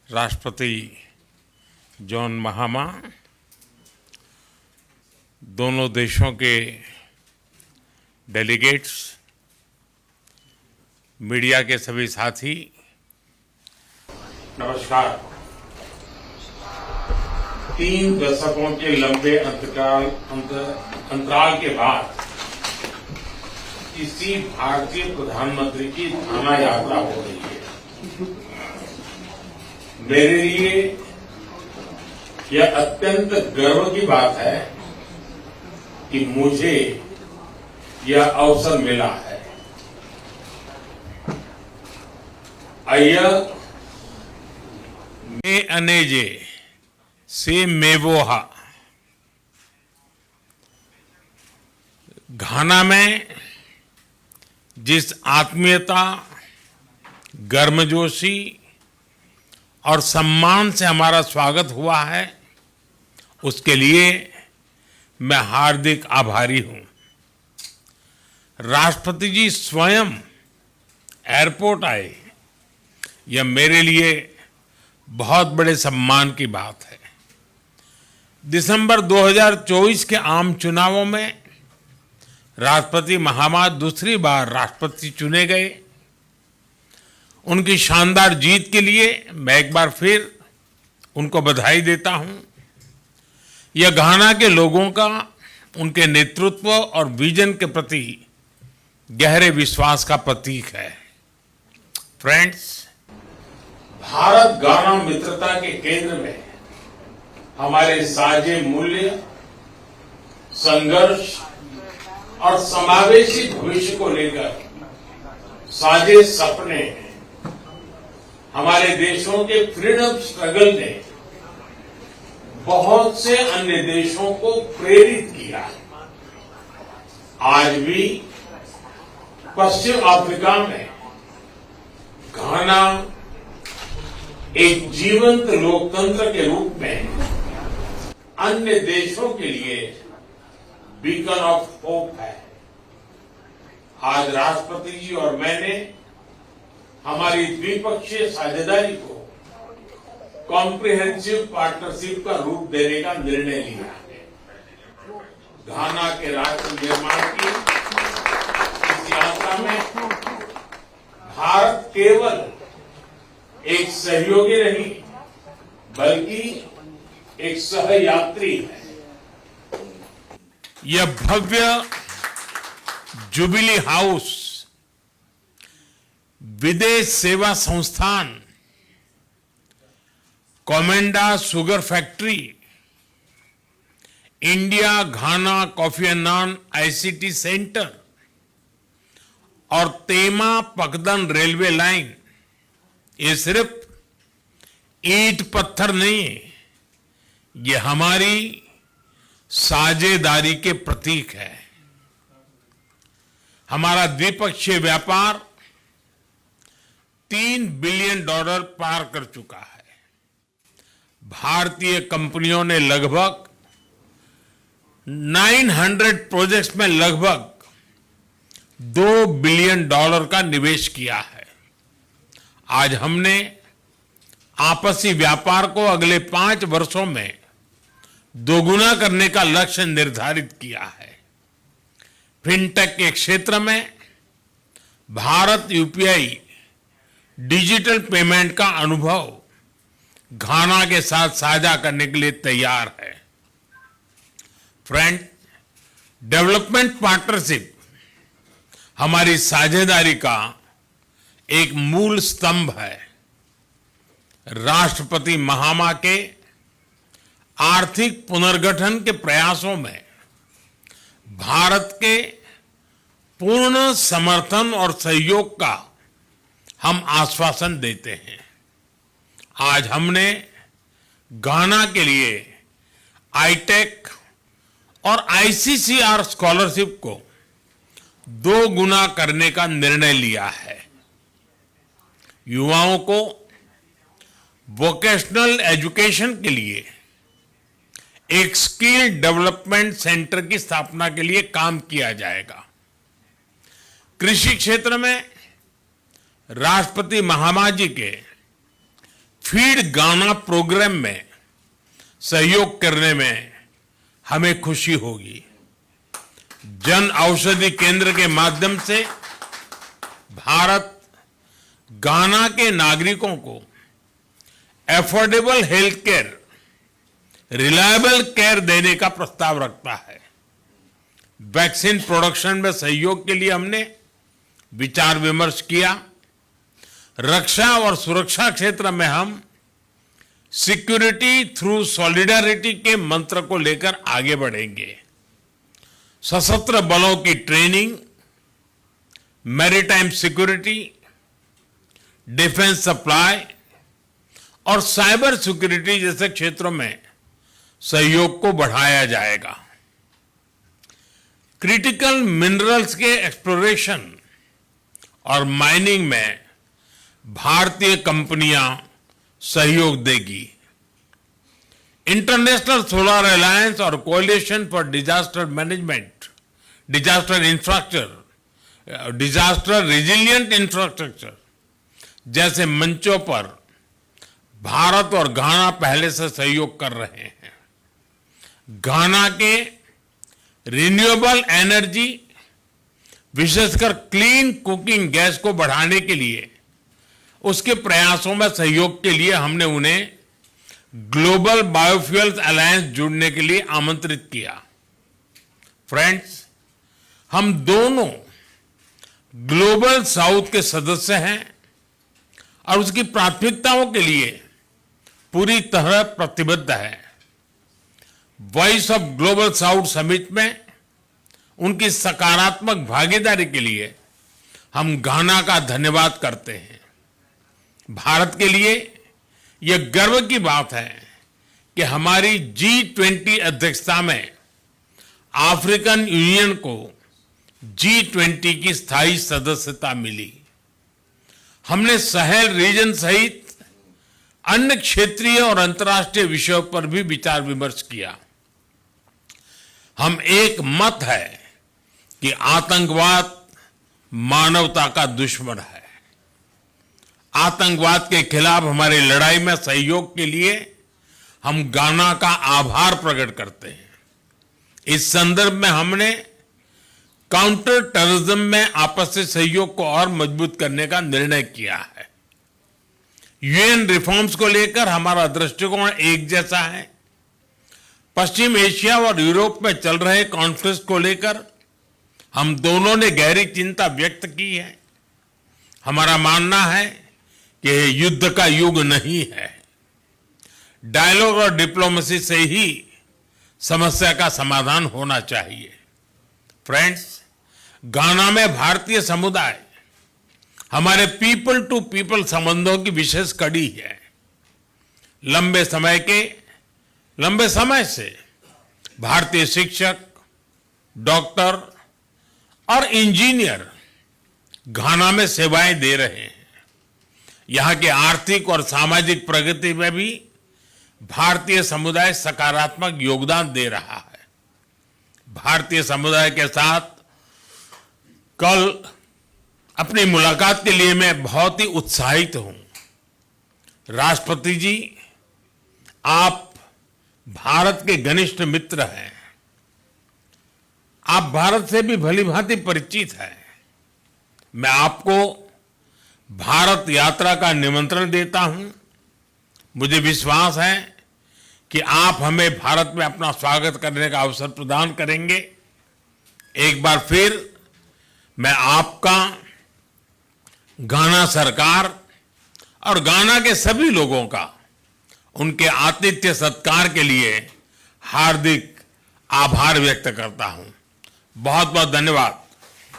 राष्ट्रपति जॉन महामा, दोनों देशों के डेलीगेट्स, मीडिया के सभी साथी, नमस्कार। 3 दशकों के लंबे अंतराल के बाद किसी भारतीय प्रधानमंत्री की घाना यात्रा हो रही है। मेरे लिए यह अत्यंत गर्व की बात है कि मुझे यह अवसर मिला है। अय्य मे अनेजे से मेवोहा, घाना में जिस आत्मीयता, गर्मजोशी और सम्मान से हमारा स्वागत हुआ है, उसके लिए मैं हार्दिक आभारी हूं। राष्ट्रपति जी स्वयं एयरपोर्ट आए, यह मेरे लिए बहुत बड़े सम्मान की बात है। दिसंबर 2024 के आम चुनावों में राष्ट्रपति महामा दूसरी बार राष्ट्रपति चुने गए। उनकी शानदार जीत के लिए मैं एक बार फिर उनको बधाई देता हूं। यह घाना के लोगों का उनके नेतृत्व और विजन के प्रति गहरे विश्वास का प्रतीक है। फ्रेंड्स, भारत घाना मित्रता के केंद्र में हमारे साझे मूल्य, संघर्ष और समावेशी भविष्य को लेकर साझे सपने हैं। हमारे देशों के फ्रीडम स्ट्रगल ने बहुत से अन्य देशों को प्रेरित किया है। आज भी पश्चिम अफ्रीका में घाना एक जीवंत लोकतंत्र के रूप में अन्य देशों के लिए बीकन ऑफ होप है। आज राष्ट्रपति जी और मैंने हमारी द्विपक्षीय साझेदारी को कॉम्प्रिहेंसिव पार्टनरशिप का रूप देने का निर्णय लिया है। घाना के राष्ट्र निर्माण की इस यात्रा में भारत केवल एक सहयोगी नहीं, बल्कि एक सहयात्री है। यह भव्य jubilee house Videsh Seva Sansthan, Komenda sugar factory, India Ghana Kofi एंड नॉन आईसीटी सेंटर और तेमा पकदन रेलवे लाइन, ये सिर्फ ईंट पत्थर नहीं है, ये हमारी साझेदारी के प्रतीक है। हमारा द्विपक्षीय व्यापार $3 बिलियन पार कर चुका है। भारतीय कंपनियों ने लगभग 900 प्रोजेक्ट्स में लगभग $2 बिलियन का निवेश किया है। आज हमने आपसी व्यापार को अगले 5 वर्षों में दोगुना करने का लक्ष्य निर्धारित किया है। फिनटेक के क्षेत्र में भारत यूपीआई डिजिटल पेमेंट का अनुभव घाना के साथ साझा करने के लिए तैयार है। फ्रेंड, डेवलपमेंट पार्टनरशिप हमारी साझेदारी का एक मूल स्तंभ है। राष्ट्रपति महामा के आर्थिक पुनर्गठन के प्रयासों में भारत के पूर्ण समर्थन और सहयोग का हम आश्वासन देते हैं। आज हमने घाना के लिए आईटेक और आईसीसीआर स्कॉलरशिप को 2 गुना करने का निर्णय लिया है। युवाओं को वोकेशनल एजुकेशन के लिए एक स्किल डेवलपमेंट सेंटर की स्थापना के लिए काम किया जाएगा। कृषि क्षेत्र में राष्ट्रपति महामा जी के फीड गाना प्रोग्राम में सहयोग करने में हमें खुशी होगी। जन औषधि केंद्र के माध्यम से भारत गाना के नागरिकों को affordable health care, reliable care देने का प्रस्ताव रखता है। वैक्सीन प्रोडक्शन में सहयोग के लिए हमने विचार विमर्श किया। रक्षा और सुरक्षा क्षेत्र में हम सिक्योरिटी थ्रू सॉलिडारिटी के मंत्र को लेकर आगे बढ़ेंगे। सशस्त्र बलों की training, maritime security, defence supply और साइबर सिक्योरिटी जैसे क्षेत्रों में सहयोग को बढ़ाया जाएगा। क्रिटिकल मिनरल्स के एक्सप्लोरेशन और माइनिंग में भारतीय कंपनियां सहयोग देगी। इंटरनेशनल सोलर अलायंस और coalition for disaster management, disaster infrastructure, disaster resilient infrastructure जैसे मंचों पर भारत और घाना पहले से सहयोग कर रहे हैं। घाना के रिन्यूएबल एनर्जी, विशेषकर क्लीन कुकिंग गैस को बढ़ाने के लिए उसके प्रयासों में सहयोग के लिए हमने उन्हें ग्लोबल बायोफ्यूल्स अलायंस जुड़ने के लिए आमंत्रित किया। फ्रेंड्स, हम दोनों ग्लोबल साउथ के सदस्य हैं और उसकी प्राथमिकताओं के लिए पूरी तरह प्रतिबद्ध है। Voice of global south summit में उनकी सकारात्मक भागीदारी के लिए हम घाना का धन्यवाद करते हैं। भारत के लिए यह गर्व की बात है कि हमारी G20 अध्यक्षता में अफ्रीकन यूनियन को G20 की स्थायी सदस्यता मिली। हमने साहेल रीजन सहित अन्य क्षेत्रीय और अंतर्राष्ट्रीय विषयों पर भी विचार विमर्श किया। हम एक मत है कि आतंकवाद मानवता का दुश्मन है। आतंकवाद के खिलाफ हमारी लड़ाई में सहयोग के लिए हम घाना का आभार प्रकट करते हैं। इस संदर्भ में हमने काउंटर टेररिज्म में आपसी सहयोग को और मजबूत करने का निर्णय किया है। यूएन रिफॉर्म्स को लेकर हमारा दृष्टिकोण एक जैसा है। पश्चिम एशिया और यूरोप में चल रहे कॉन्फ्लिक्ट को लेकर हम दोनों ने गहरी चिंता व्यक्त की है। हमारा मानना है कि युद्ध का युग नहीं है। डायलॉग और डिप्लोमेसी से ही समस्या का समाधान होना चाहिए। फ्रेंड्स, घाना में भारतीय समुदाय हमारे पीपल टू पीपल संबंधों की विशेष कड़ी है। लंबे समय से भारतीय शिक्षक, डॉक्टर और इंजीनियर घाना में सेवाएं दे रहे हैं। यहां की आर्थिक और सामाजिक प्रगति में भी भारतीय समुदाय सकारात्मक योगदान दे रहा है। भारतीय समुदाय के साथ कल अपनी मुलाकात के लिए मैं बहुत ही उत्साहित हूं। राष्ट्रपति जी, आप भारत के घनिष्ठ मित्र हैं। आप भारत से भी भलीभांति परिचित हैं। मैं आपको भारत यात्रा का निमंत्रण देता हूं। मुझे विश्वास है कि आप हमें भारत में अपना स्वागत करने का अवसर प्रदान करेंगे। एक बार फिर मैं आपका, घाना सरकार और घाना के सभी लोगों का उनके आतिथ्य सत्कार के लिए हार्दिक आभार व्यक्त करता हूं। बहुत बहुत धन्यवाद।